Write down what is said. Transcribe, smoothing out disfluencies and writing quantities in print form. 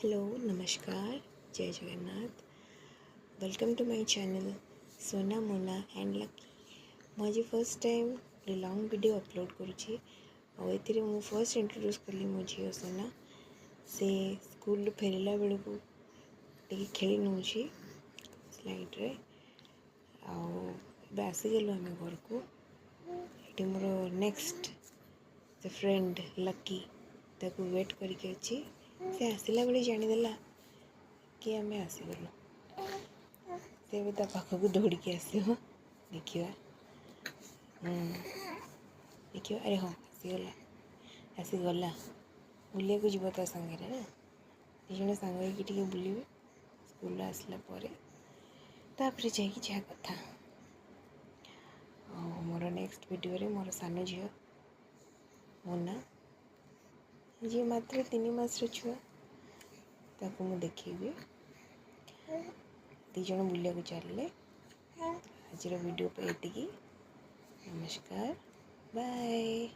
Hello नमस्कार जय Jagannath welcome to my channel Sona Mona and Lucky मुझे first time long video upload करुँची और ये मु फर्स्ट इंट्रोड्यूस कली मो झील सोना से स्कूल फेरला बेलू टे खेली नौ स्लाइड रे आसीगलु आम घर को ये मोर नेक्स्ट से फ्रेंड लकी ताकू वेट करके अच्छी से आसला बेले जानीदेला कि आम आसीगलु से भी पाखक दौड़िकी आसो देखा देखिए अरे हाँ आसीगला बुलिया को जीव ता सागर ना दिज सांग टे बुलवे स्कूल आसला तापर जा कथा मोर नेक्स्ट वीडियो रे मोर सान झील मोना जी मात्र 3 मासर छुआ ताकू मु देखी दिज बुलिया को चलिए आज वीडियो पे एतिकी नमस्कार बाय।